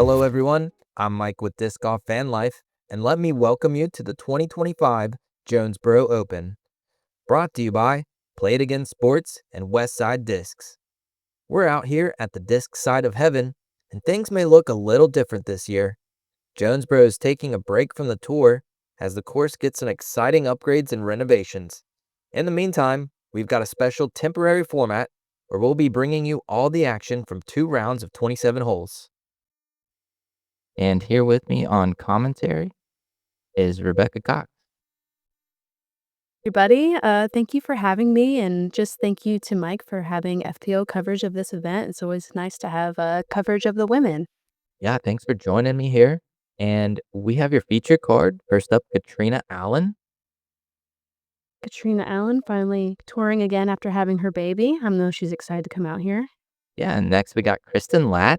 Hello everyone, I'm Mike with DiscGolfVanLife, and let me welcome you to the 2025 Jonesboro Open. Brought to you by Play It Again Sports and Westside Discs. We're out here at the disc side of heaven, and things may look a little different this year. Jonesboro is taking a break from the tour as the course gets some exciting upgrades and renovations. In the meantime, we've got a special temporary format where we'll be bringing you all the action from 2 rounds of 27 holes. And here with me on commentary is Rebecca Cox. Everybody, thank you for having me, and just thank you to Mike for having FPO coverage of this event. It's always nice to have coverage of the women. Yeah, thanks for joining me here. And we have your feature card. First up, Catrina Allen. Catrina Allen finally touring again after having her baby. I know she's excited to come out here. Yeah, and next we got Kristin Lätt.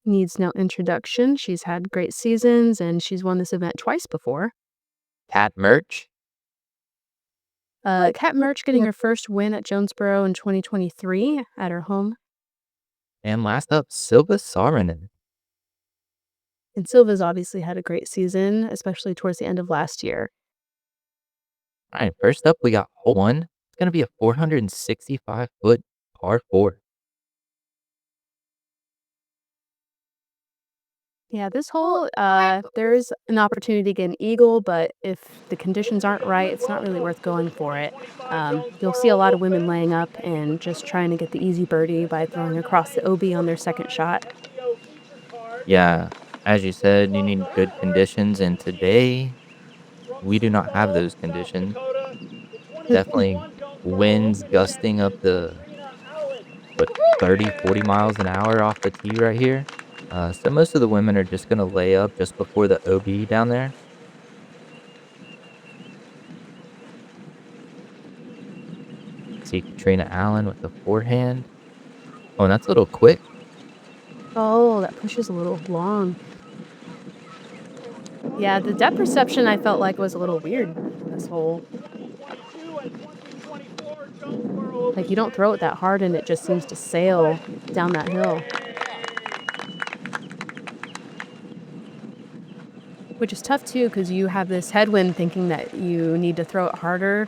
Needs no introduction. She's had great seasons, and she's won this event twice before. Kat Mertsch. Kat Mertsch getting her first win at Jonesboro in 2023 at her home. And last up, Silva Saarinen. And Silva's obviously had a great season, especially towards the end of last year. All right, first up, we got hole 1. It's going to be a 465-foot par 4. Yeah, this hole, there's an opportunity to get an eagle, but if the conditions aren't right, it's not really worth going for it. You'll see a lot of women laying up and just trying to get the easy birdie by throwing across the OB on their second shot. Yeah, as you said, you need good conditions, and today we do not have those conditions. Definitely winds gusting up to, 30, 40 miles an hour off the tee right here. So most of the women are just going to lay up just before the OB down there. See Catrina Allen with the forehand. Oh, and that's a little quick. Oh, that push is a little long. Yeah, the depth perception I felt like was a little weird this hole. Like, you don't throw it that hard and it just seems to sail down that hill. Which is tough too, because you have this headwind thinking that you need to throw it harder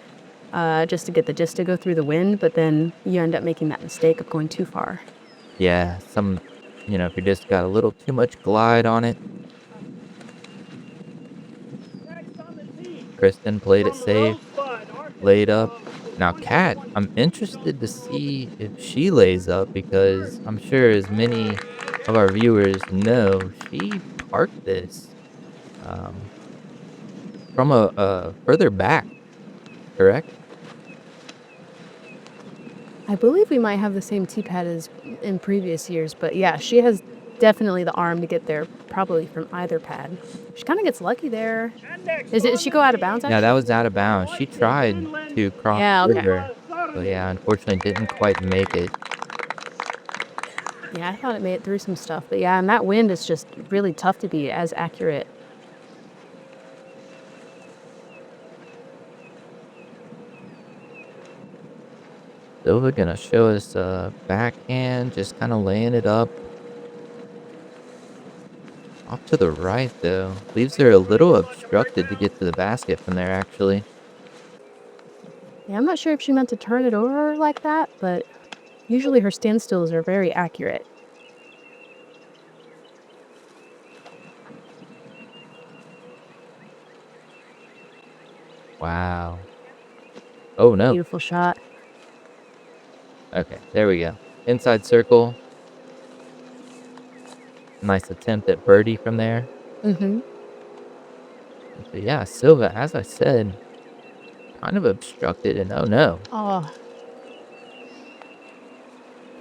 just to get the disc to go through the wind, but then you end up making that mistake of going too far. Yeah, if you just got a little too much glide on it. Kristin played it safe, laid up. Now, Kat, I'm interested to see if she lays up because I'm sure as many of our viewers know, she parked this um, from a further back, correct? I believe we might have the same tee pad as in previous years, but yeah, she has definitely the arm to get there, probably from either pad. She kind of gets lucky there. Did she go out of bounds? Yeah, that was out of bounds. She tried to cross the river, but yeah, unfortunately didn't quite make it. Yeah, I thought it made it through some stuff, but yeah, and that wind is just really tough to be as accurate. Silva gonna show us backhand, just kind of laying it up. Off to the right, though. Leaves her a little obstructed to get to the basket from there, actually. Yeah, I'm not sure if she meant to turn it over like that, but usually her standstills are very accurate. Wow. Oh, no. Beautiful shot. Okay, there we go. Inside circle. Nice attempt at birdie from there. Mm-hmm. But yeah, Silva, as I said, kind of obstructed, and oh no. Oh.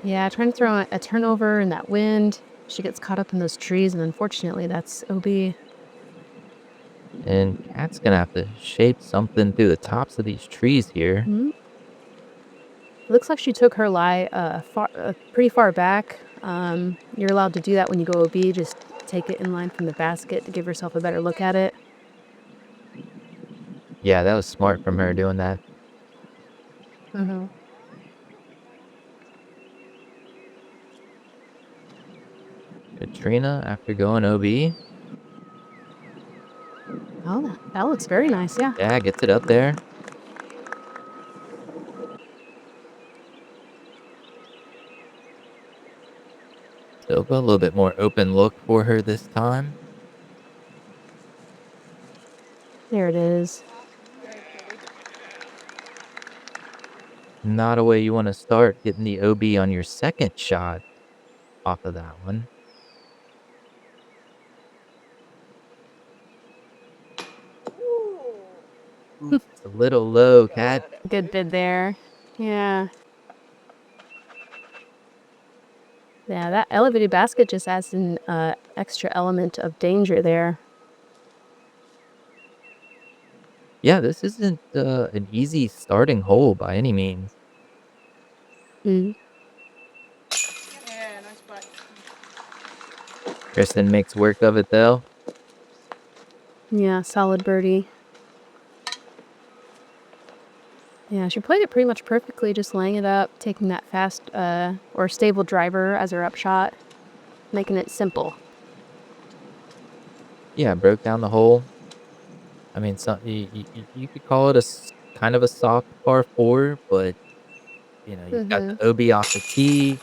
Yeah, trying to throw a turnover in that wind. She gets caught up in those trees, and unfortunately, that's OB. And Kat's gonna have to shape something through the tops of these trees here. Mm-hmm. Looks like she took her lie pretty far back. You're allowed to do that when you go OB. Just take it in line from the basket to give yourself a better look at it. Yeah, that was smart from her doing that. Mm-hmm. Catrina after going OB. Oh, that looks very nice. Yeah. Yeah, gets it up there. Silva, a little bit more open look for her this time. There it is. Not a way you want to start getting the OB on your second shot off of that one. It's a little low, Cat. Good bid there. Yeah. Yeah, that elevated basket just adds an extra element of danger there. Yeah, this isn't an easy starting hole by any means. Mm. Kristin makes work of it, though. Yeah, solid birdie. Yeah, she played it pretty much perfectly, just laying it up, taking that fast or stable driver as her upshot, making it simple. Yeah, broke down the hole. I mean, you could call it kind of a soft par 4, but, you've got the OB off the tee,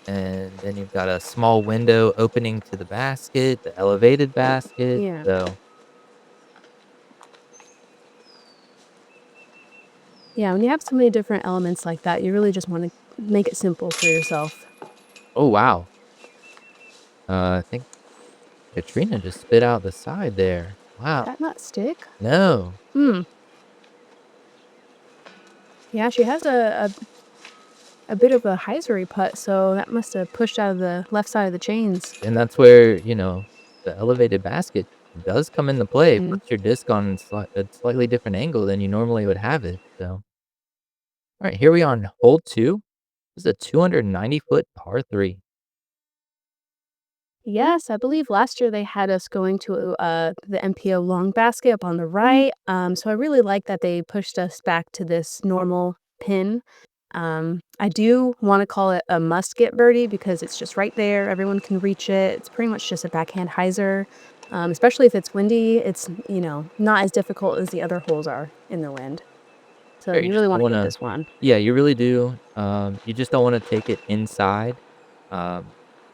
and then you've got a small window opening to the basket, the elevated basket, Yeah. so Yeah, when you have so many different elements like that, you really just want to make it simple for yourself. oh, wow. I think Catrina just spit out the side there. Wow. Did that not stick? No. Hmm. Yeah, she has a bit of a hyzery putt, so that must have pushed out of the left side of the chains. And that's where, the elevated basket does come into play. It Mm. puts your disc on a slightly different angle than you normally would have it, so. Alright, here we are on hole 2. This is a 290-foot par 3. Yes, I believe last year they had us going to the MPO long basket up on the right. So I really like that they pushed us back to this normal pin. I do want to call it a must get birdie because it's just right there. Everyone can reach it. It's pretty much just a backhand hyzer. Especially if it's windy, it's not as difficult as the other holes are in the wind. So Sure, you you just really don't want to get wanna. this one. Yeah, you really do. You just don't wanna take it inside.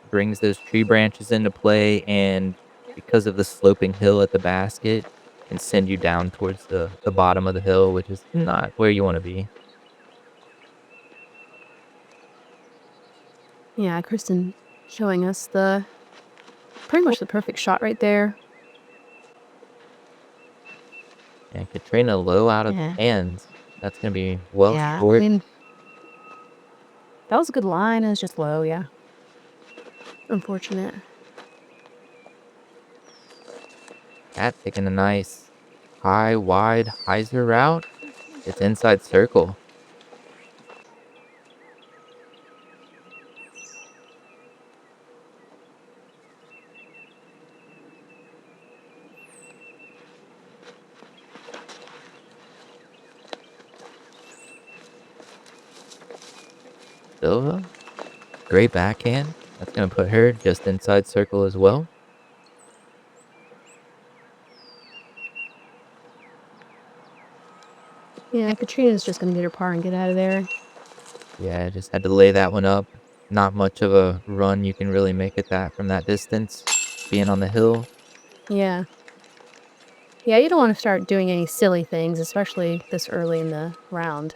Brings those tree branches into play, and because of the sloping hill at the basket, can send you down towards the bottom of the hill, which is not where you wanna be. Yeah, Kristen showing us pretty much the perfect shot right there. And Katrina low out of Yeah. hands. That's gonna be well Yeah, I short. mean, that was a good line. It was just low, yeah. Unfortunate. Cat taking a nice high, wide hyzer route. It's inside circle. Silva, great backhand. That's gonna put her just inside circle as well. Yeah, Katrina's just gonna get her par and get out of there. Yeah, I just had to lay that one up. Not much of a run you can really make at that from that distance, being on the hill. Yeah. Yeah, you don't want to start doing any silly things, especially this early in the round.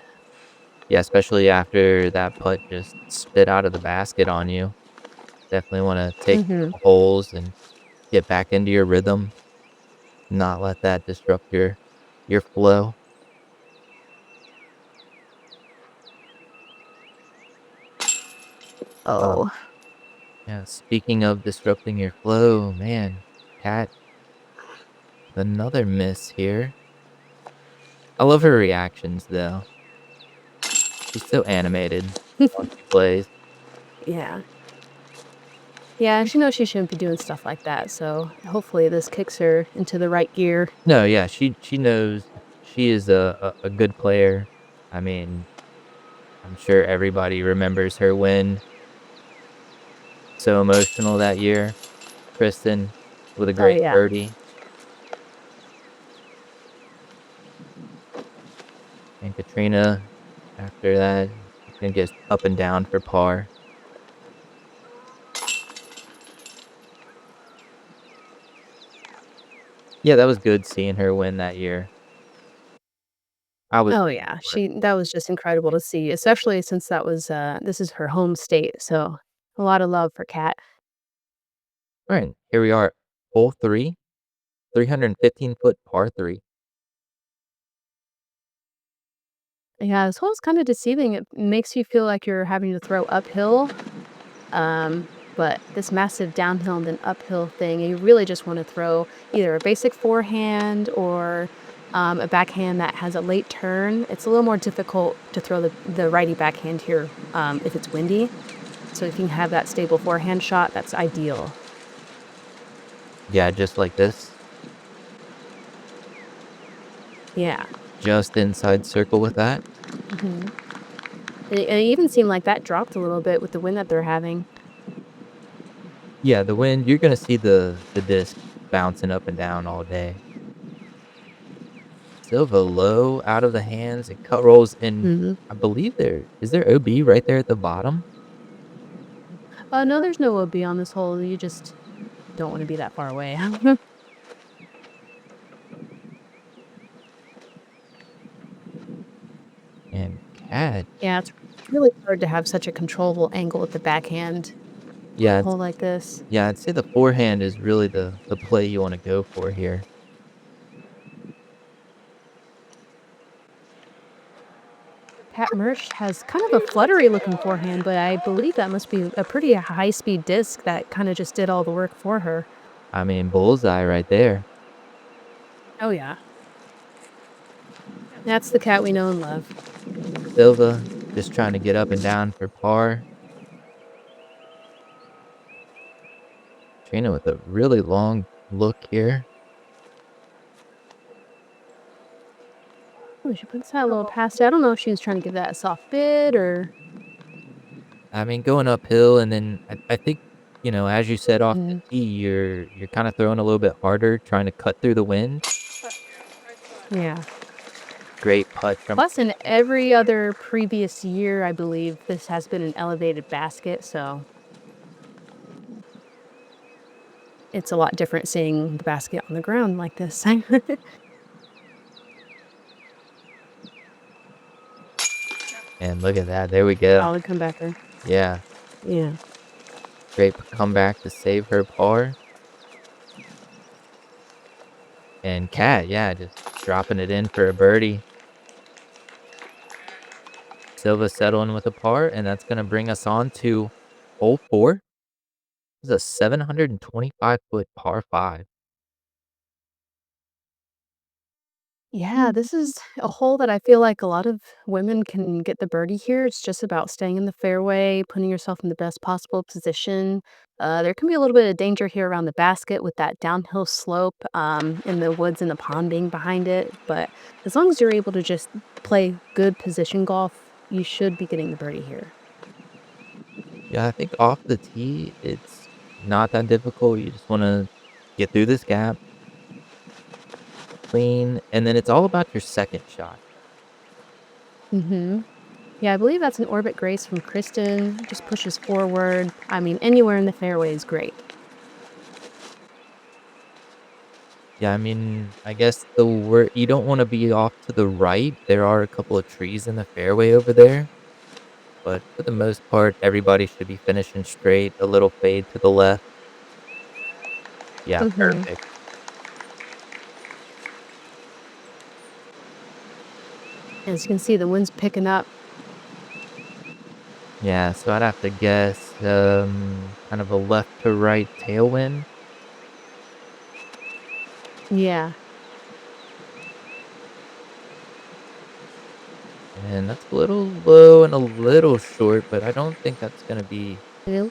Yeah, especially after that putt just spit out of the basket on you. Definitely want to take Mm-hmm. holes and get back into your rhythm. Not let that disrupt your flow. Oh. Yeah, speaking of disrupting your flow, man, Cat, another miss here. I love her reactions though. She's so animated when she plays. Yeah. Yeah, she knows she shouldn't be doing stuff like that, so hopefully this kicks her into the right gear. No, yeah, she knows she is a good player. I mean, I'm sure everybody remembers her win. So emotional that year. Kristin with a Oh, great yeah. birdie. And Catrina, after that, can get up and down for par. Yeah, that was good seeing her win that year. I was Oh, rooting yeah. for her. That was just incredible to see, especially since this is her home state, so a lot of love for Kat. Alright, here we are, hole 3, 315-foot par 3. Yeah, this hole's kinda deceiving. It makes you feel like you're having to throw uphill, but this massive downhill and then uphill thing, you really just wanna throw either a basic forehand or, a backhand that has a late turn. It's a little more difficult to throw the righty backhand here, if it's windy. So if you can have that stable forehand shot, that's ideal. Yeah, just like this. Yeah. Just inside circle with that. Mhm. It even seemed like that dropped a little bit with the wind that they're having. Yeah, the wind, you're gonna see the disc bouncing up and down all day. Silva low out of the hands and cut rolls, and Mhm. I believe there OB right there at the bottom? No, there's no OB on this hole, you just don't wanna be that far away. And Cat, Yeah, it's really hard to have such a controllable angle with the backhand on a yeah, hole like this. yeah, I'd say the forehand is really the play you wanna go for here. Pat Mertsch has kind of a fluttery looking forehand, but I believe that must be a pretty high speed disc that kinda just did all the work for her. I mean, bullseye right there. Oh, yeah. That's the cat we know and love. Silva just trying to get up and down for par. Trina with a really long look here. Ooh, she puts that a little past it. I don't know if she was trying to give that a soft bid or I mean, going uphill, and then I think, as you said off the Mhm. tee, you're kinda throwing a little bit harder, trying to cut through the wind. Yeah. Great putt from Plus, in every other previous year, I believe this has been an elevated basket, so it's a lot different seeing the basket on the ground like this. and look at that, there we go. Solid comebacker. Yeah, Yeah. great comeback to save her par. And Cat, yeah, just dropping it in for a birdie. Silva settling with a par, and that's gonna bring us on to hole 4. This is a 725-foot par 5. Yeah, this is a hole that I feel like a lot of women can get the birdie here. It's just about staying in the fairway, putting yourself in the best possible position. There can be a little bit of danger here around the basket with that downhill slope, and the woods and the pond being behind it. But as long as you're able to just play good position golf, you should be getting the birdie here. Yeah, I think off the tee, it's not that difficult. You just wanna get through this gap, clean, and then it's all about your second shot. Mhm. Yeah, I believe that's an orbit grace from Kristin. Just pushes forward. I mean, anywhere in the fairway is great. Yeah, I mean, I guess the word you don't wanna be off to the right. There are a couple of trees in the fairway over there, but for the most part, everybody should be finishing straight, a little fade to the left. Yeah, Mhm. perfect. As you can see, the wind's picking up. Yeah, so I'd have to guess, kind of a left to right tailwind, Yeah. and that's a little low and a little short, but I don't think that's gonna be Well,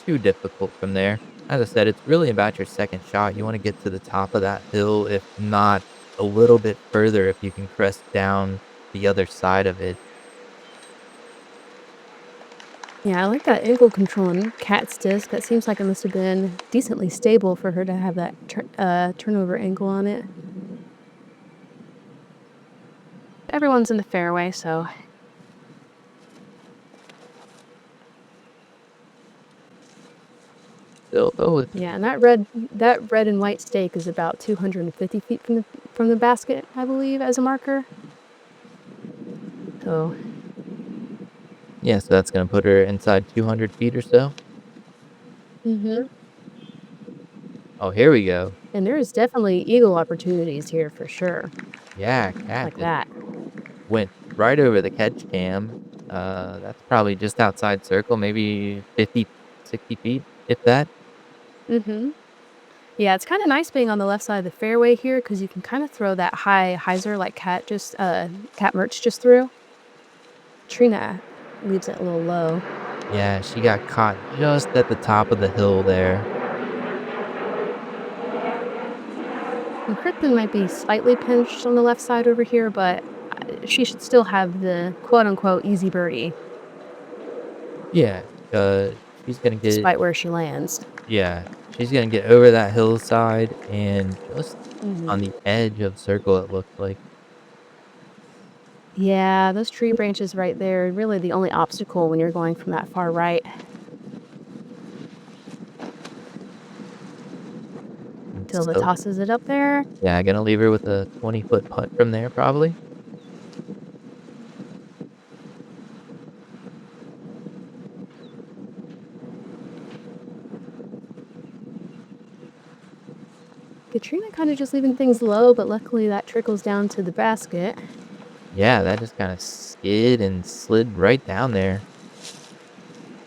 too difficult from there. As I said, it's really about your second shot. You wanna get to the top of that hill, if not a little bit further, if you can crest down the other side of it. Yeah, I like that angle control in Cat's disc. That seems like it must have been decently stable for her to have that turnover angle on it. Everyone's in the fairway, so Still, oh, yeah. And that red and white stake is about 250 feet from the basket, I believe, as a marker. So yeah, so that's gonna put her inside 200 feet or so. Oh, here we go. and there is definitely eagle opportunities here for sure, Yeah, cat like just that. went right over the catch cam. That's probably just outside circle, maybe 50, 60 feet, if that. Yeah, it's kind of nice being on the left side of the fairway here because you can kind of throw that high hyzer like Cat Mertsch just threw. Trina leaves it a little low. Yeah, she got caught just at the top of the hill there. And Kristin might be slightly pinched on the left side over here, but she should still have the quote unquote easy birdie Yeah, she's gonna get despite where she lands. yeah, she's gonna get over that hillside and just on Mhm. the edge of circle, it looks like. Yeah, those tree branches right there are really the only obstacle when you're going from that far right. And Silva so, tosses it up there. yeah, gonna leave her with a 20-foot putt from there, probably. Catrina kind of just leaving things low, but luckily that trickles down to the basket. Yeah, that just kind of skid and slid right down there.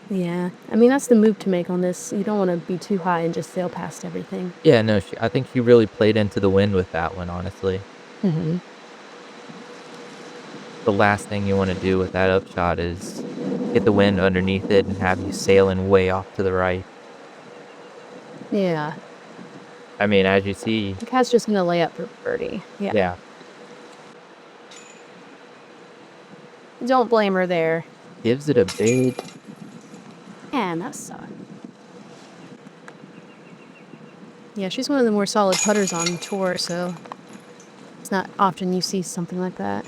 Yeah, I mean, that's the move to make on this. You don't want to be too high and just sail past everything. Yeah, no, I think she really played into the wind with that one, honestly. Mhm. The last thing you want to do with that upshot is get the wind underneath it and have you sailing way off to the right. Yeah. I mean, as you see, The cat's just gonna lay up for birdie. Yeah. yeah, Don't blame her there. gives it a big, Man, that sucks. Yeah, she's one of the more solid putters on the tour, so it's not often you see something like that.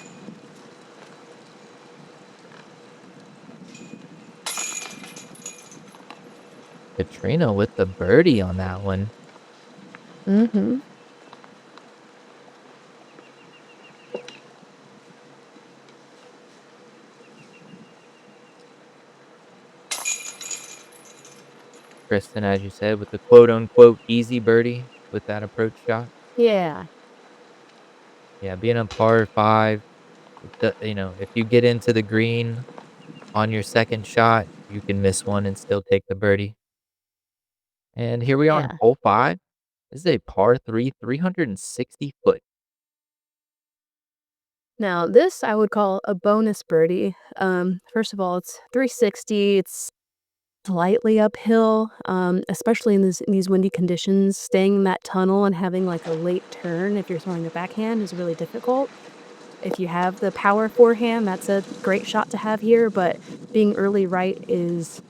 Catrina with the birdie on that one. Mm-hmm. Kristen, as you said, with the quote unquote easy birdie with that approach shot. Yeah. Yeah, being a par five, if you get into the green on your second shot, you can miss one and still take the birdie. And here we are on Yeah. hole five. This is a par three, 360 foot. Now, this I would call a bonus birdie. First of all, it's 360. It's slightly uphill, especially in these windy conditions. Staying in that tunnel and having like a late turn if you're throwing a backhand is really difficult. If you have the power forehand, that's a great shot to have here, but being early right is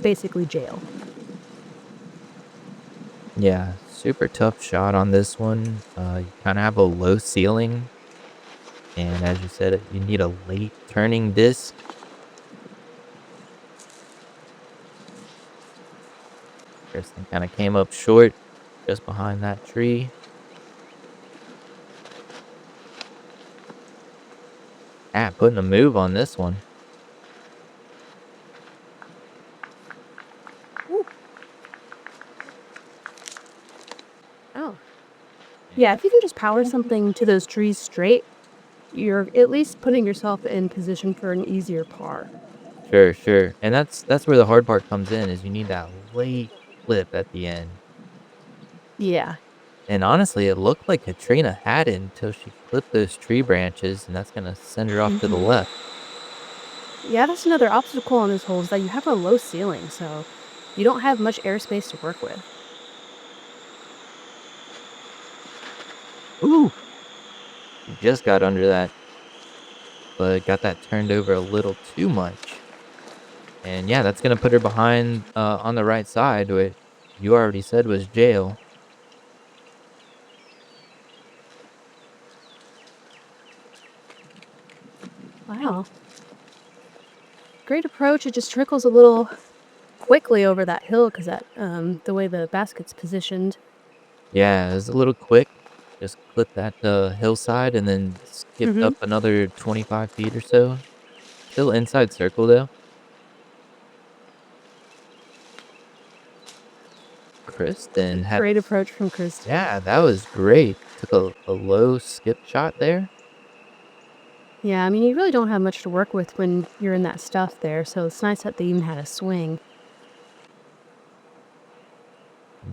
basically jail. Yeah, super tough shot on this one. You kind of have a low ceiling. And as you said, you need a late turning disc. Kristen kind of came up short just behind that tree. Putting a move on this one. Oh. Yeah, if you can just power something to those trees straight, you're at least putting yourself in position for an easier par. Sure, sure. And that's where the hard part comes in is you need that late flip at the end. Yeah. And honestly, it looked like Catrina had it until she clipped those tree branches, and that's gonna send her off to the Mhm. left. Yeah, that's another obstacle on this hole is that you have a low ceiling, so you don't have much airspace to work with. Ooh! She just got under that, but got that turned over a little too much. And yeah, that's gonna put her behind on the right side, which you already said was jail. Wow. Great approach. It just trickles a little quickly over that hill because the way the basket's positioned. Yeah, it was a little quick. Just clipped that hillside and then skipped Mm-hmm. up another 25 feet or so. Still inside circle though. Kristen had Great approach from Kristin. yeah, that was great. Took a low skip shot there. Yeah, I mean, you really don't have much to work with when you're in that stuff there, so it's nice that they even had a swing.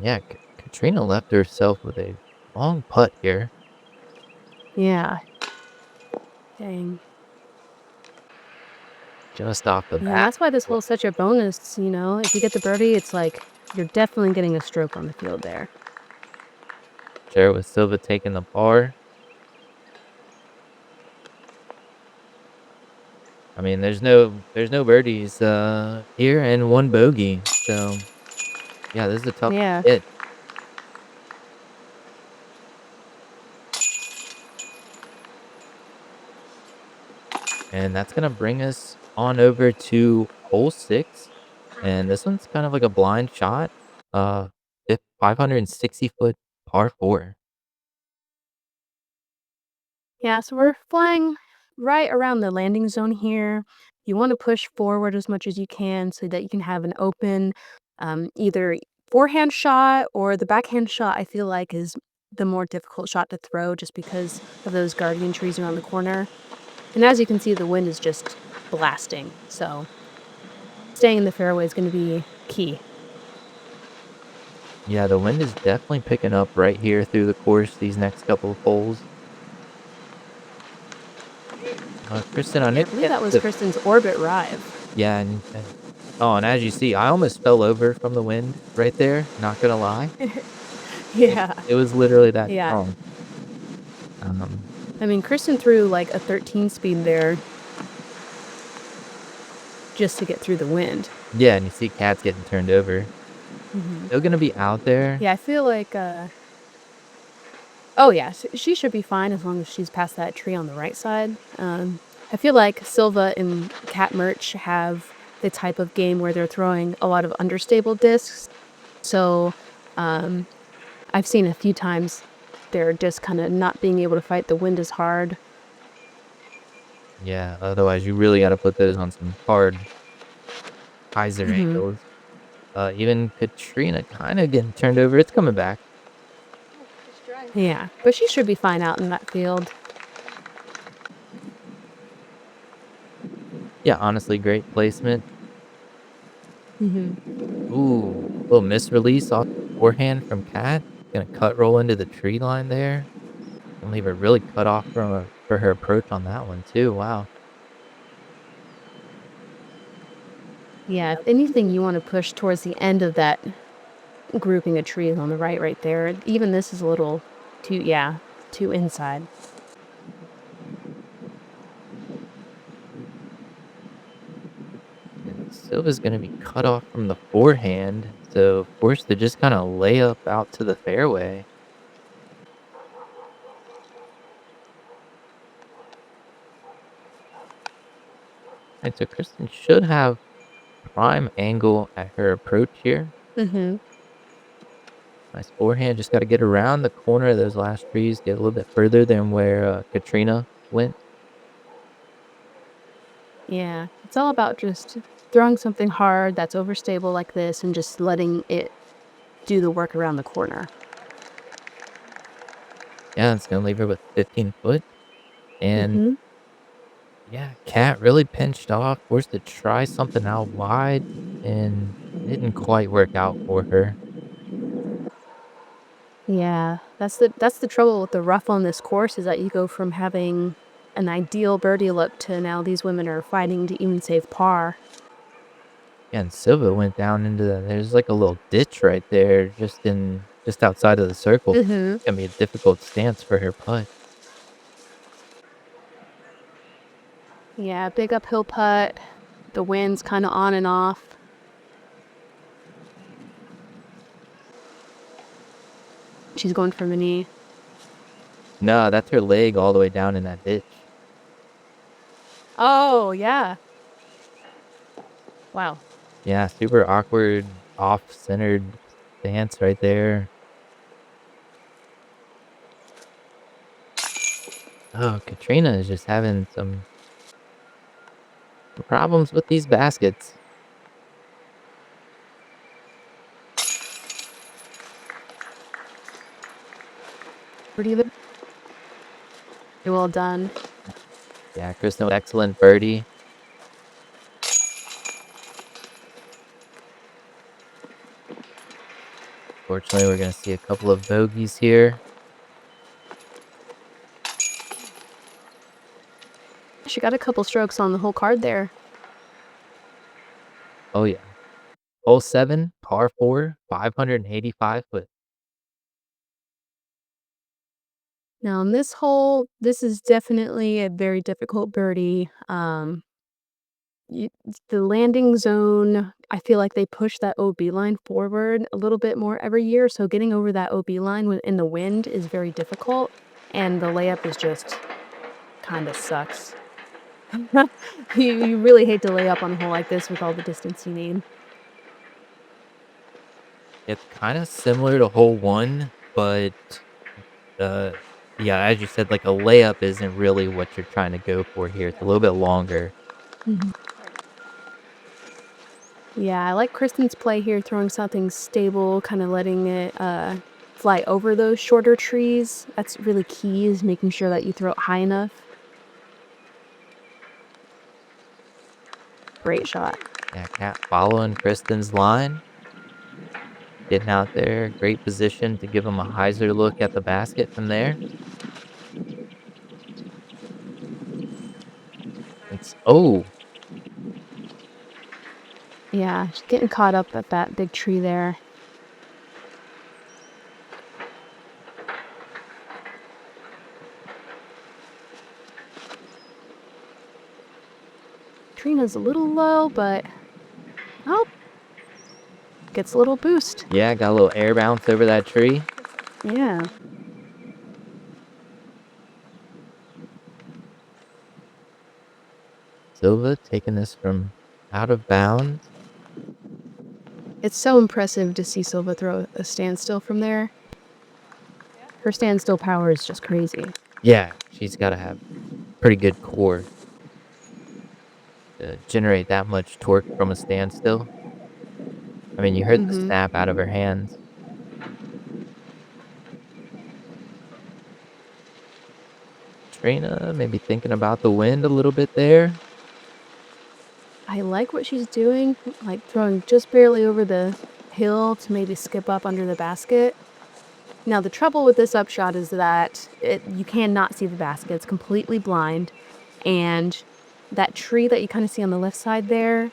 Yeah, Katrina left herself with a long putt here. Yeah. Dang. Just off the Yeah, and bat. that's why this hole's such a bonus, you know? If you get the birdie, it's like you're definitely getting a stroke on the field there. Share with Silva taking the par. I mean, there's no birdies here and one bogey. So yeah, this is a tough Yeah. hit. And that's gonna bring us on over to hole 6. And this one's kind of like a blind shot. 560-foot par 4. Yeah, so we're flying right around the landing zone here. You want to push forward as much as you can so that you can have an open either forehand shot or the backhand shot, I feel like is the more difficult shot to throw just because of those guardian trees around the corner. And as you can see, the wind is just blasting. So staying in the fairway is going to be key. Yeah, the wind is definitely picking up right here through the course these next couple of holes. Kristen, I know Yeah, I you believe get that was the Kristen's orbit rive. yeah, oh, and as you see, I almost fell over from the wind right there, not gonna lie. It Yeah. it was literally that Yeah. strong. Um, I mean, Kristen threw like a 13 speed there just to get through the wind. yeah, and you see cats getting turned over. Mhm. Still gonna be out there. Yeah, I feel like, oh, yeah, she should be fine as long as she's past that tree on the right side. I feel like Silva and Cat Mertsch have the type of game where they're throwing a lot of understable discs. So, um, I've seen a few times they're just kinda not being able to fight the wind as hard. Yeah, otherwise you really gotta put those on some hard hyzer Mhm. angles. Even Katrina kinda getting turned over, it's coming back. Yeah, but she should be fine out in that field. Yeah, honestly, great placement. Mhm. Ooh, little misrelease off the forehand from Cat. Gonna cut roll into the tree line there. And leave her really cut off for her approach on that one too, wow. Yeah, if anything, you wanna push towards the end of that grouping of trees on the right there. Even this is a little too yeah, too inside. And Silva's gonna be cut off from the forehand, so forced to just kinda lay up out to the fairway. And so Kristen should have prime angle at her approach here. Mhm. Nice forehand, just gotta get around the corner of those last trees, get a little bit further than where, Katrina went. Yeah, it's all about just throwing something hard that's overstable like this and just letting it do the work around the corner. Yeah, it's gonna leave her with 15 foot, and Mhm. yeah, Cat really pinched off, forced to try something out wide, and didn't quite work out for her. Yeah, that's the trouble with the rough on this course is that you go from having an ideal birdie look to now these women are fighting to even save par. Yeah, and Silva went down into there's like a little ditch right there just outside of the circle. Mhm. It's gonna be a difficult stance for her putt. Yeah, big uphill putt. The wind's kind of on and off. She's going for the knee. No, that's her leg all the way down in that ditch. Oh, yeah. Wow. Yeah, super awkward, off-centered stance right there. Oh, Catrina is just having some problems with these baskets. Pretty well done. Yeah, Kristin, excellent birdie. Fortunately, we're going to see a couple of bogeys here. She got a couple strokes on the whole card there. Oh, yeah. Hole 7, par 4, 585 foot. Now, on this hole, this is definitely a very difficult birdie. The landing zone, I feel like they push that OB line forward a little bit more every year, so getting over that OB line in the wind is very difficult, and the layup is just kind of sucks. You really hate to lay up on a hole like this with all the distance you need. It's kind of similar to hole 1, but yeah, as you said, like a layup isn't really what you're trying to go for here. It's a little bit longer. Yeah, I like Kristin's play here, throwing something stable, kind of letting it fly over those shorter trees. That's really key, is making sure that you throw it high enough. Great shot. Yeah, Cat following Kristin's line. Getting out there, great position to give him a hyzer look at the basket from there. Oh, Yeah, she's getting caught up at that big tree there. Catrina's a little low, but oh, gets a little boost. yeah, got a little air bounce over that tree. Yeah. Silva taking this from out of bounds. It's so impressive to see Silva throw a standstill from there. Her standstill power is just crazy. Yeah, she's got to have pretty good core to generate that much torque from a standstill. I mean, you heard the snap out of her hands. Catrina maybe thinking about the wind a little bit there. I like what she's doing, like throwing just barely over the hill to maybe skip up under the basket. Now, the trouble with this upshot is that you cannot see the basket. It's completely blind. And that tree that you kind of see on the left side there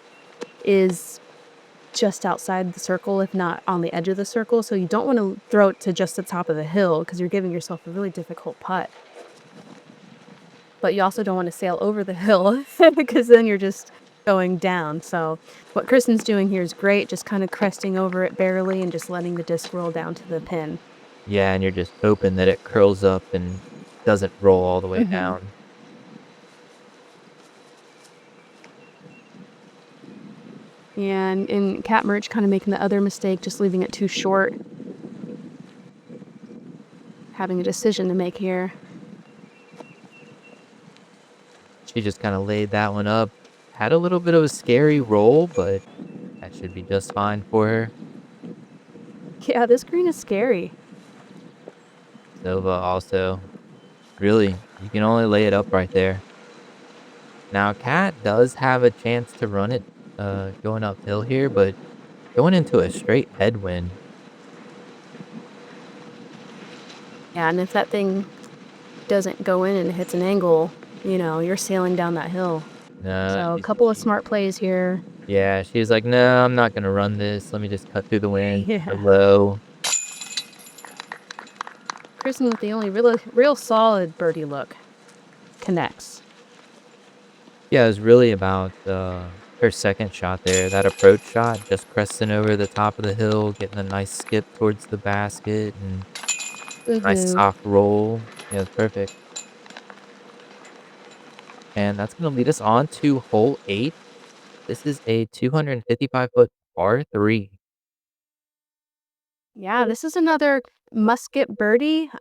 is just outside the circle, if not on the edge of the circle. So you don't want to throw it to just the top of the hill because you're giving yourself a really difficult putt. But you also don't want to sail over the hill because then you're just going down. So what Kristin's doing here is great, just kind of cresting over it barely and just letting the disc roll down to the pin. Yeah, and you're just hoping that it curls up and doesn't roll all the way down. Yeah, and Cat Mertsch kind of making the other mistake, just leaving it too short. Having a decision to make here. She just kind of laid that one up. Had a little bit of a scary roll, but that should be just fine for her. Yeah, this green is scary. Silva also, really, you can only lay it up right there. Now, Cat does have a chance to run it going uphill here, but going into a straight headwind. Yeah, and if that thing doesn't go in and hits an angle, you know, you're sailing down that hill. So a couple of smart plays here. Yeah, she's like, no, I'm not going to run this. Let me just cut through the wind. Yeah. Hello. Kristin with the only real solid birdie look. Connects. Yeah, it was really about her her second shot there, that approach shot, just cresting over the top of the hill, getting a nice skip towards the basket, and nice Woohoo. soft roll. Yeah, it's perfect. And that's gonna lead us on to hole 8. This is a 255-foot par 3. Yeah, this is another must-get birdie,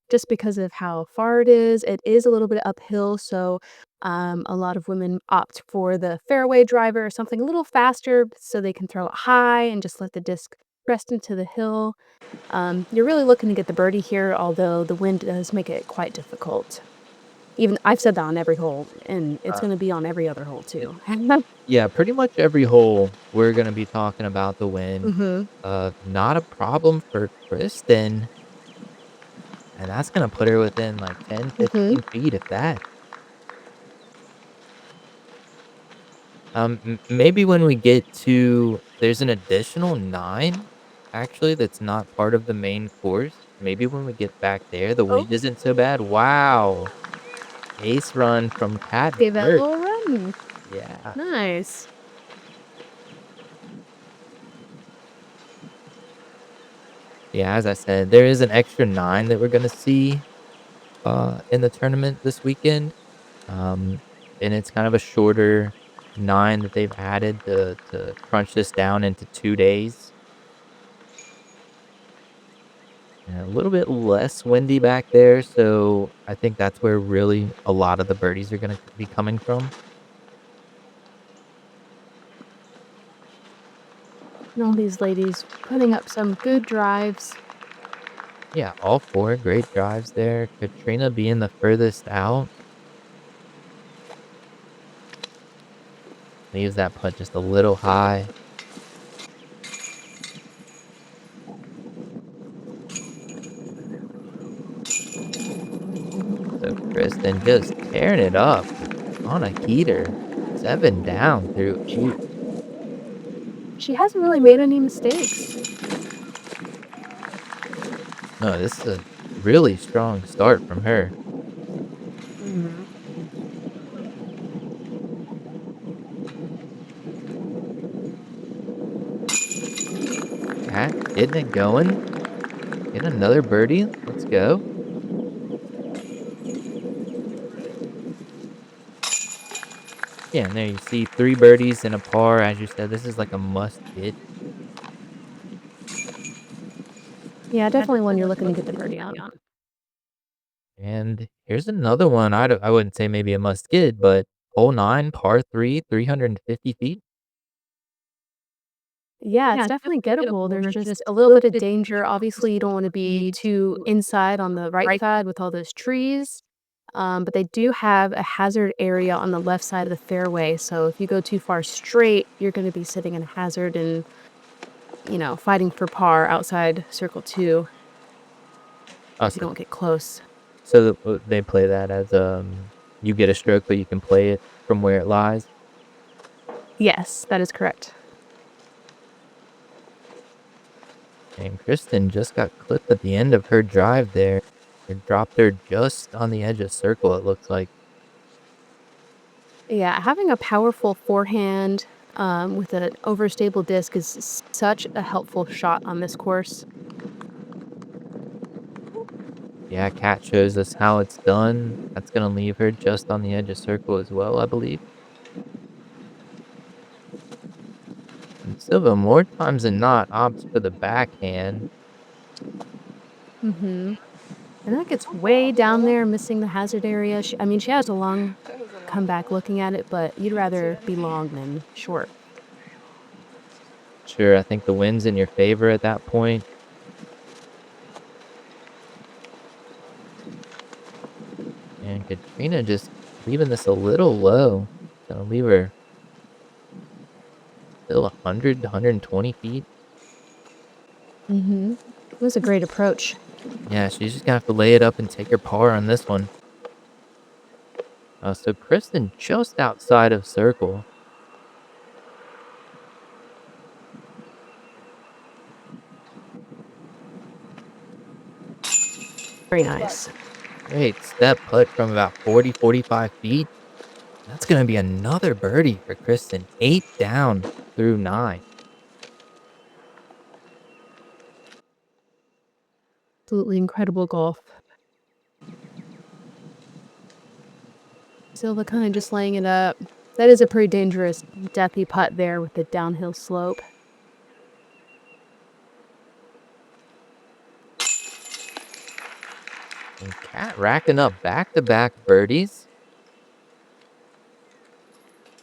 just because of how far it is. It is a little bit uphill, so, a lot of women opt for the fairway driver or something a little faster so they can throw it high and just let the disc rest into the hill. You're really looking to get the birdie here, although the wind does make it quite difficult. Even I've said that on every hole, and it's Uh, gonna be on every other hole too. yeah, pretty much every hole we're gonna be talking about the wind. Mhm. Not a problem for Kristen, and that's gonna put her within like 10, Mhm. 15 feet, if that. Maybe when we get to there's an additional 9, actually, that's not part of the main course. Maybe when we get back there, the Oh, wind isn't so bad. Wow! Ace run from Cat gave that a Mertsch. little run. Yeah. Nice. Yeah, as I said, there is an extra 9 that we're gonna see, in the tournament this weekend. Um, and it's kind of a shorter 9 that they've added to crunch this down into 2 days. And a little bit less windy back there, so I think that's where really a lot of the birdies are gonna be coming from. And all these ladies putting up some good drives. Yeah, all 4 great drives there. Catrina being the furthest out leaves that putt just a little high. So Kristen just tearing it up on a heater. 7 down through 8. She hasn't really made any mistakes. No, this is a really strong start from her. Mhm. Cat getting it going. Get another birdie. Let's go. Yeah, and there you see 3 birdies and a par. As you said, this is like a must get. Yeah, definitely one you're looking to get the birdie on. And here's another one. I wouldn't say maybe a must get, but hole 9, par 3, 350 feet. Yeah, it's definitely gettable. There's just a little bit of danger. Obviously, you don't want to be too inside on the right side with all those trees. But they do have a hazard area on the left side of the fairway. So if you go too far straight, you're going to be sitting in a hazard and, fighting for par outside circle 2 Oh, if you don't get close. so they play that as you get a stroke, but you can play it from where it lies. Yes, that is correct. And Kristen just got clipped at the end of her drive there. It dropped her just on the edge of circle, it looks like. Yeah, having a powerful forehand with an overstable disc is such a helpful shot on this course. Yeah, Cat shows us how it's done. That's gonna leave her just on the edge of circle as well, I believe. And Silva, more times than not, opts for the backhand. Hmm. And that gets way down there, missing the hazard area. She has a long comeback looking at it, but you'd rather be long than short. Sure, I think the wind's in your favor at that point. And Katrina just leaving this a little low. Gonna leave her still 100 to 120 feet. Hmm. It was a great approach. Yeah, she's just gonna have to lay it up and take her par on this one. So Kristen just outside of circle. Very nice. Great step putt from about 40, 45 feet. That's going to be another birdie for Kristin. 8 down through 9. Absolutely incredible golf. Silva kind of just laying it up. That is a pretty dangerous, deathy putt there with the downhill slope. And Cat racking up back-to-back birdies.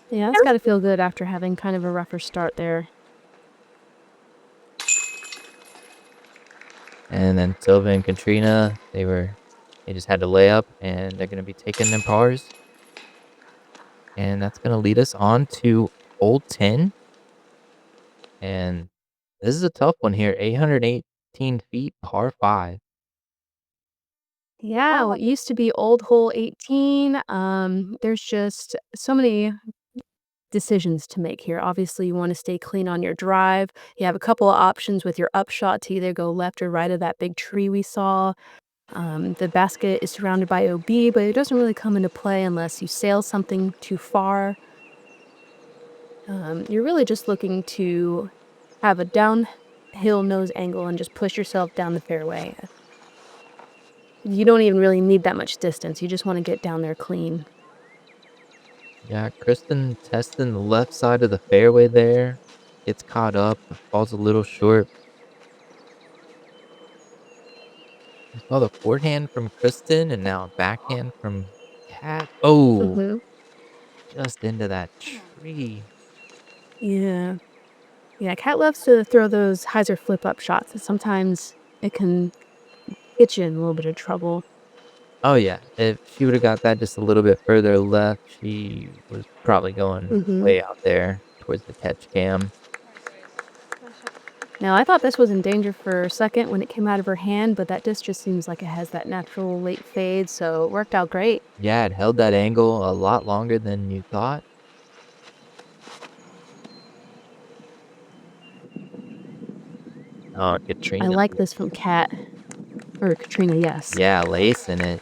Yeah, that's got to feel good after having kind of a rougher start there. And then Silva and Catrina, they just had to lay up, and they're going to be taking their pars. And that's going to lead us on to hole 10. And this is a tough one here. 818 feet, par 5. Yeah, what used to be old hole 18. There's just so many decisions to make here. Obviously, you want to stay clean on your drive. You have a couple of options with your upshot to either go left or right of that big tree we saw. The basket is surrounded by OB, but it doesn't really come into play unless you sail something too far. You're really just looking to have a downhill nose angle and just push yourself down the fairway. You don't even really need that much distance. You just want to get down there clean. Yeah, Kristin testing the left side of the fairway there. Gets caught up, falls a little short. I saw the forehand from Kristin and now a backhand from Cat. Oh, just into that tree. Yeah. Yeah, Cat loves to throw those hyzer flip-up shots, and sometimes it can get you in a little bit of trouble. Oh, yeah. If she would have got that just a little bit further left, she was probably going way out there towards the catch cam. Now, I thought this was in danger for a second when it came out of her hand, but that disc just seems like it has that natural late fade, so it worked out great. Yeah, it held that angle a lot longer than you thought. Oh, Catrina. I like this from Cat. Or Catrina, yes. Yeah, lacing it.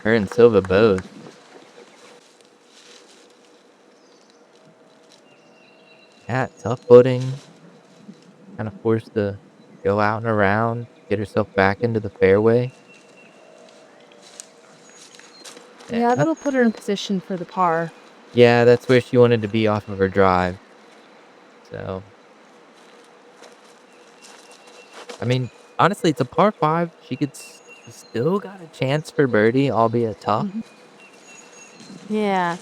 Her and Silva both. Cat, tough footing. Kind of forced to go out and around, get herself back into the fairway. Yeah, that'll put her in position for the par. Yeah, that's where she wanted to be off of her drive. So, I mean, honestly, it's a par 5. She still got a chance for birdie, albeit tough. Yeah.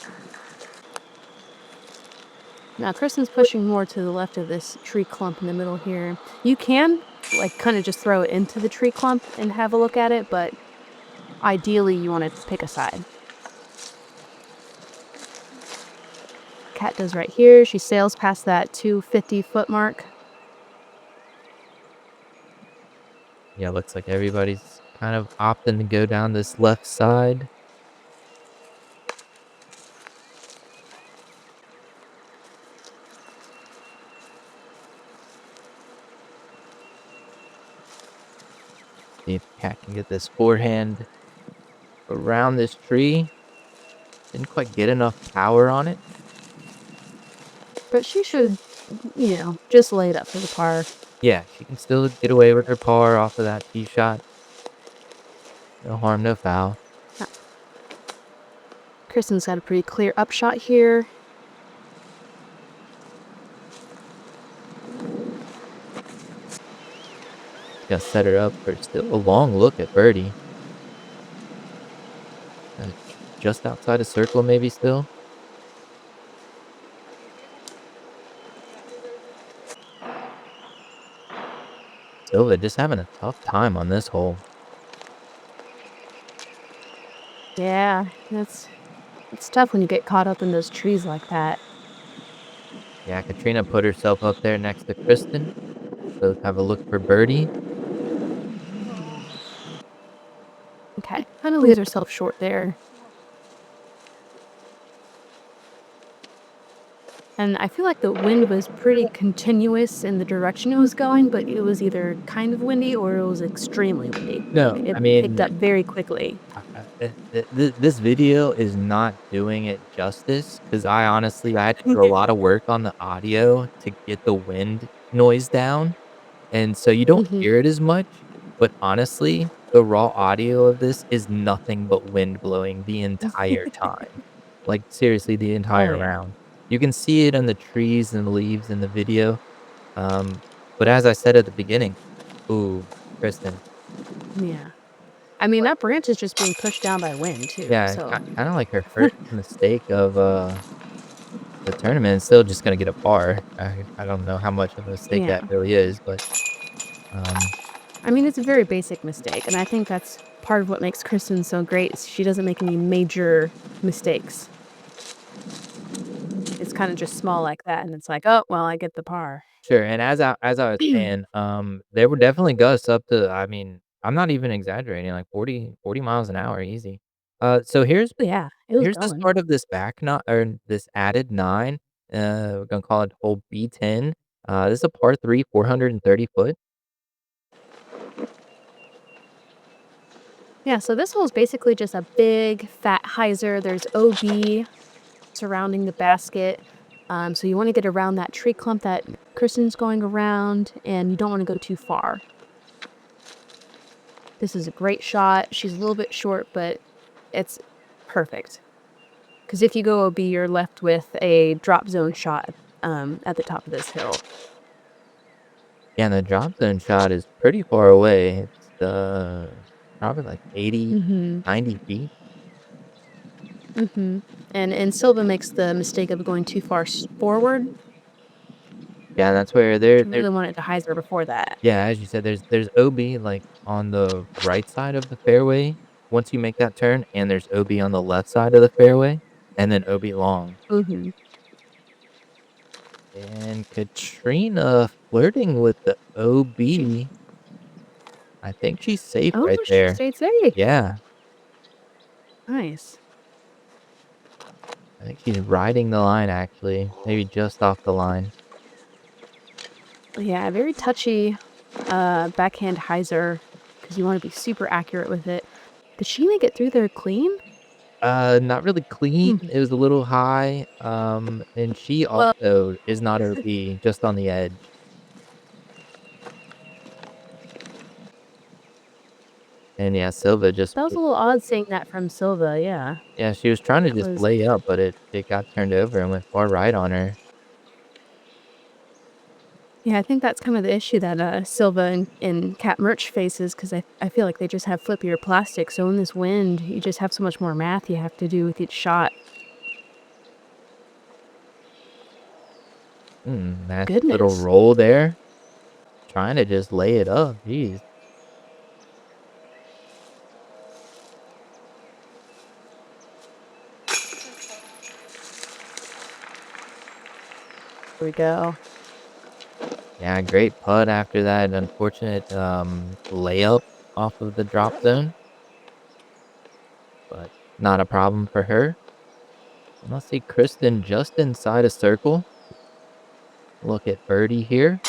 Now, Kristin's pushing more to the left of this tree clump in the middle here. You can, like, kind of just throw it into the tree clump and have a look at it, but ideally you want to pick a side. Cat does right here. She sails past that 250-foot mark. Yeah, looks like everybody's kind of opting to go down this left side. See if Cat can get this forehand around this tree. Didn't quite get enough power on it. But she should, just lay it up for the par. Yeah, she can still get away with her par off of that tee shot. No harm, no foul. Kristin's got a pretty clear upshot here. Got to set her up for still a long look at birdie. Just outside of circle, maybe still. Silva just having a tough time on this hole. Yeah, it's tough when you get caught up in those trees like that. Yeah, Catrina put herself up there next to Kristin. Both have a look for birdie. Okay, kind of leaves herself short there. And I feel like the wind was pretty continuous in the direction it was going, but it was either kind of windy or it was extremely windy. No, It I mean, picked up very quickly. This video is not doing it justice because I had to do a lot of work on the audio to get the wind noise down, and so you don't Mhm. hear it as much, but honestly, the raw audio of this is nothing but wind blowing the entire time. Like, seriously, the Oh, entire yeah. round. You can see it on the trees and the leaves in the video, um, but as I said at the beginning, ooh, Kristen, Yeah. I mean, that branch is just being pushed down by wind too, yeah, so kinda like her first mistake of, the tournament is still just gonna get a par. I don't know how much of a mistake yeah. that really is, but, um, I mean, it's a very basic mistake, and I think that's part of what makes Kristen so great is she doesn't make any major mistakes. It's kinda just small like that, and it's like, "Oh, well, I get the par." sure, and as I was saying, there were definitely gusts up to I mean, I'm not even exaggerating, like 40 miles an hour easy. So Yeah, it was here's the going. start of this back nine or this added 9, we're gonna call it hole B10. This is a par 3, 430 foot. Yeah, so this hole is basically just a big fat hyzer. There's OB surrounding the basket. So you wanna get around that tree clump that Kristen's going around, and you don't wanna go too far. This is a great shot. She's a little bit short, but it's perfect. Because if you go OB, you're left with a drop zone shot, at the top of this hill. Yeah, and the drop zone shot is pretty far away. It's, probably like 80, Mhm. 90 feet. Mhm. And Silva makes the mistake of going too far forward. Yeah, that's where You there really want it to hyzer before that. yeah, as you said, there's OB, like, on the right side of the fairway once you make that turn, and there's OB on the left side of the fairway, and then OB long. Mhm. And Catrina flirting with the OB. I think she's safe Oh, right she there. stayed safe. Yeah, Nice. I think she's riding the line, actually, maybe just off the line. Yeah, very touchy, backhand hyzer because you wanna be super accurate with it. Did she make it through there clean? Not really clean, Hmm. it was a little high, and she Well, also is not OB, just on the edge. And, yeah, Silva just that was a little odd seeing that from Silva, yeah. yeah, she was trying to That just was lay up, but it got turned over and went far right on her. yeah, I think that's kind of the issue that, Silva and Cat Mertsch faces because I feel like they just have flippier plastic, so in this wind, you just have so much more math you have to do with each shot. Nasty little Goodness. roll there, trying to just lay it up, jeez. Here we go. Yeah, great putt after that unfortunate, layup off of the drop zone, but not a problem for her. And let's see Kristen just inside a circle. Look at birdie here.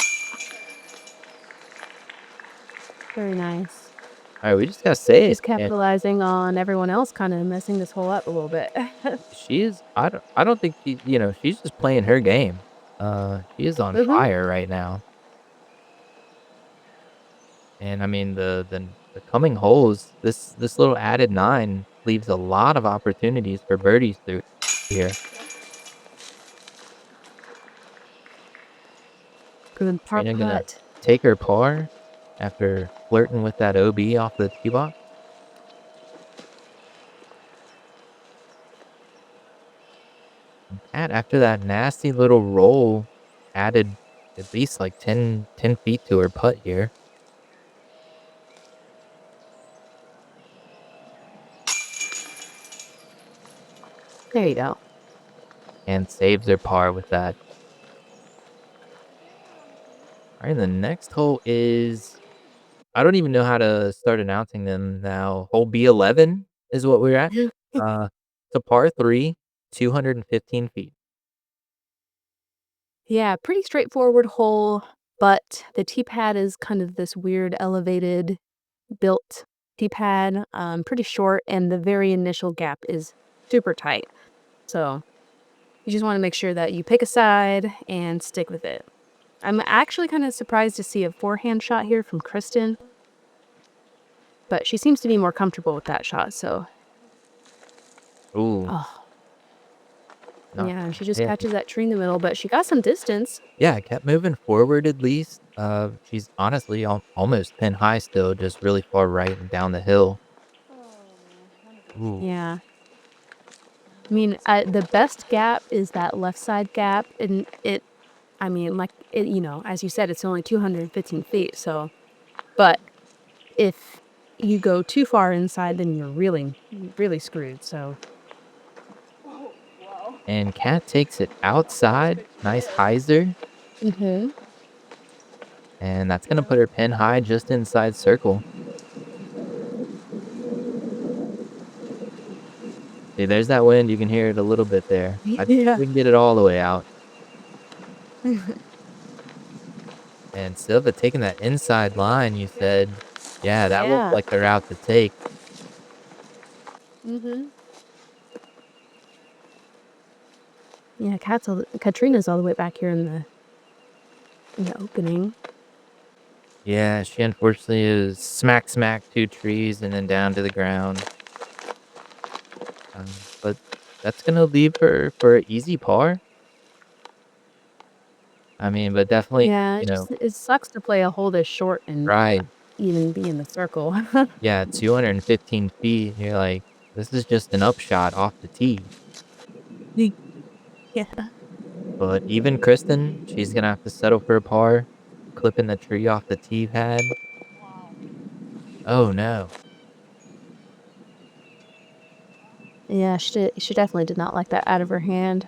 Very nice. Alright, we just gotta say She's it, and capitalizing on everyone else kinda messing this hole up a little bit. she is I don't think she's just playing her game. She is on Mhm. fire right now. And I mean the coming holes, this little added 9 leaves a lot of opportunities for birdies through here. Good par Trina gonna putt. take her par after flirting with that OB off the tee box. And after that nasty little roll, added at least like 10 feet to her putt here, There you go. and saves her par with that. Alright, the next hole is I don't even know how to start announcing them now. Hole B11 is what we're at. It's a par 3, 215 feet. Yeah, pretty straightforward hole, but the tee pad is kind of this weird elevated built safety pad, pretty short, and the very initial gap is super tight. So you just want to make sure that you pick a side and stick with it. I'm actually kind of surprised to see a forehand shot here from Kristin, but she seems to be more comfortable with that shot. So, Ooh, oh, not yeah, she just hit. catches that tree in the middle, but she got some distance. Yeah, kept moving forward at least. She's honestly almost pin high still, just really far right and down the hill. Ooh, Yeah. I mean, the best gap is that left side gap, and I mean, like, as you said, it's only 215 feet. So, but if you go too far inside, then you're really, really screwed. So, and Cat takes it outside. Nice hyzer. hmm And that's gonna put her pin high just inside circle. See, there's that wind. You can hear it a little bit there. I don't think yeah. we can get it all the way out. And Silva taking that inside line, you said, yeah, that looked Yeah. like the route to take. hmm Yeah, Catrina's all the way back here in the opening. Yeah, she unfortunately is smack 2 trees and then down to the ground. But that's gonna leave her for an easy par. I mean, but definitely, Yeah, it sucks to play a hole this short and right. even be in the circle. Yeah, 215 feet. You're like, this is just an upshot off the tee. Yeah. But even Kristen, she's gonna have to settle for a par, clipping the tree off the tee pad. Oh no. Yeah, she definitely did not like that out of her hand.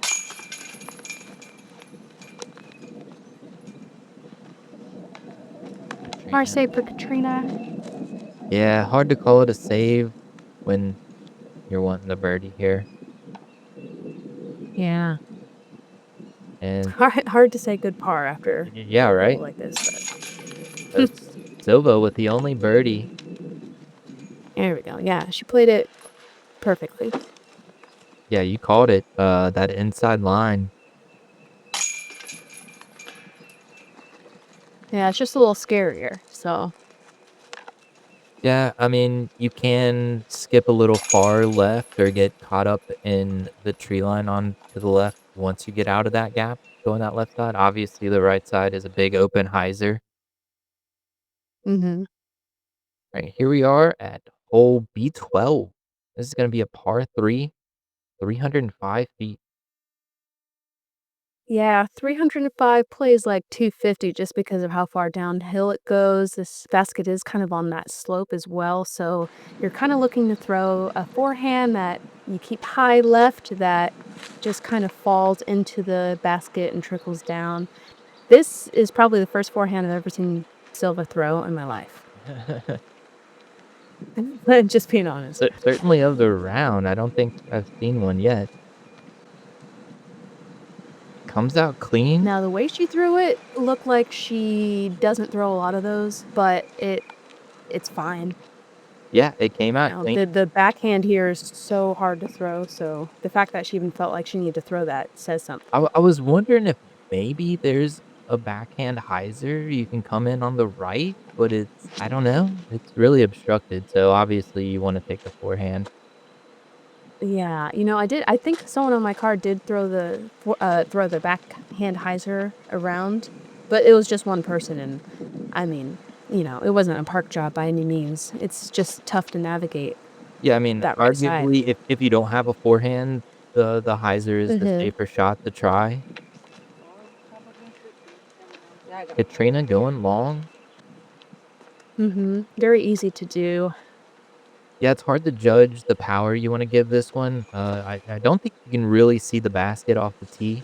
Par Katrina. save for Catrina. Yeah, hard to call it a save when you're wanting the birdie here. Yeah. And Hard to say good par after yeah, a hole right? like this, but 'Cause Silva with the only birdie. there we go. Yeah, she played it perfectly. Yeah, you called it, that inside line. Yeah, it's just a little scarier. So, Yeah, I mean, you can skip a little far left or get caught up in the tree line on to the left once you get out of that gap, going that left side. Obviously, the right side is a big open hyzer. hmm Right, here we are at hole B12. This is gonna be a par 3, 305 feet. yeah, 305 plays like 250 just because of how far downhill it goes. This basket is kind of on that slope as well. So you're kind of looking to throw a forehand that you keep high left that just kind of falls into the basket and trickles down. This is probably the first forehand I've ever seen Silva throw in my life. Just being honest. Certainly of the round, I don't think I've seen one yet. Comes out clean. Now, the way she threw it looked like she doesn't throw a lot of those, but it's fine. Yeah, it came out Now, clean. the backhand here is so hard to throw, so the fact that she even felt like she needed to throw that says something. I was wondering if maybe there's a backhand hyzer you can come in on the right, but it's I don't know. It's really obstructed, so obviously you wanna take the forehand. Yeah, I think someone on my car did throw the backhand hyzer around, but it was just one person, and I mean, it wasn't a park job by any means. It's just tough to navigate Yeah, I mean, that right side. arguably, if you don't have a forehand, the hyzer is the Mhm. safer shot to try. Katrina going long. Mhm. Very easy to do. Yeah, it's hard to judge the power you wanna give this one. I don't think you can really see the basket off the tee.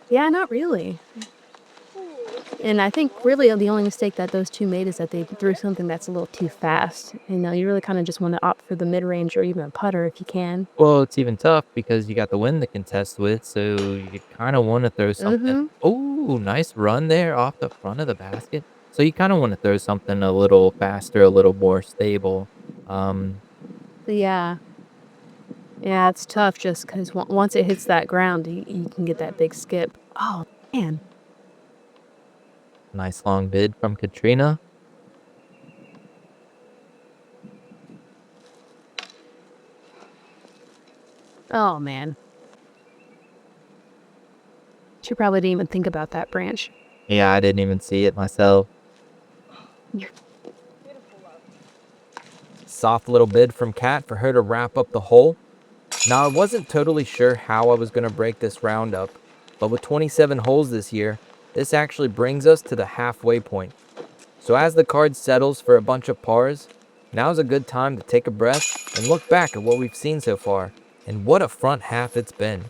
Yeah, not really. And I think really the only mistake that those 2 made is that they threw something that's a little too fast. You really kinda just wanna opt for the mid-range or even a putter if you can. Well, it's even tough because you got the wind to contest with, so you kinda wanna throw something. Mhm. Oh, nice run there off the front of the basket. So you kind of want to throw something a little faster, a little more stable. Um, Yeah. Yeah, it's tough just 'cause once it hits that ground, you can get that big skip. Oh, man. Nice long bid from Catrina. Oh, man. She probably didn't even think about that branch. Yeah, I didn't even see it myself. Soft little bid from Cat for her to wrap up the hole. Now, I wasn't totally sure how I was going to break this round up, but with 27 holes this year, this actually brings us to the halfway point. So as the card settles for a bunch of pars, now's a good time to take a breath and look back at what we've seen so far, and what a front half it's been.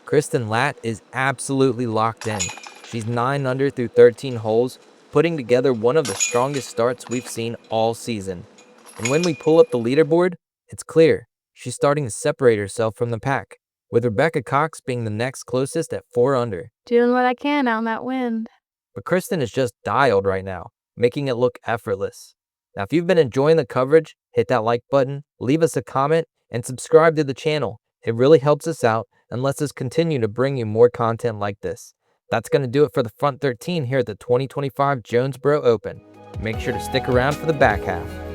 Kristin Lätt is absolutely locked in. She's 9 under through 13 holes, putting together one of the strongest starts we've seen all season. And when we pull up the leaderboard, it's clear she's starting to separate herself from the pack, with Rebecca Cox being the next closest at 4 under. Doing what I can out in that wind. But Kristin is just dialed right now, making it look effortless. Now, if you've been enjoying the coverage, hit that like button, leave us a comment, and subscribe to the channel. It really helps us out and lets us continue to bring you more content like this. That's going to do it for the front 13 here at the 2025 Jonesboro Open. Make sure to stick around for the back half.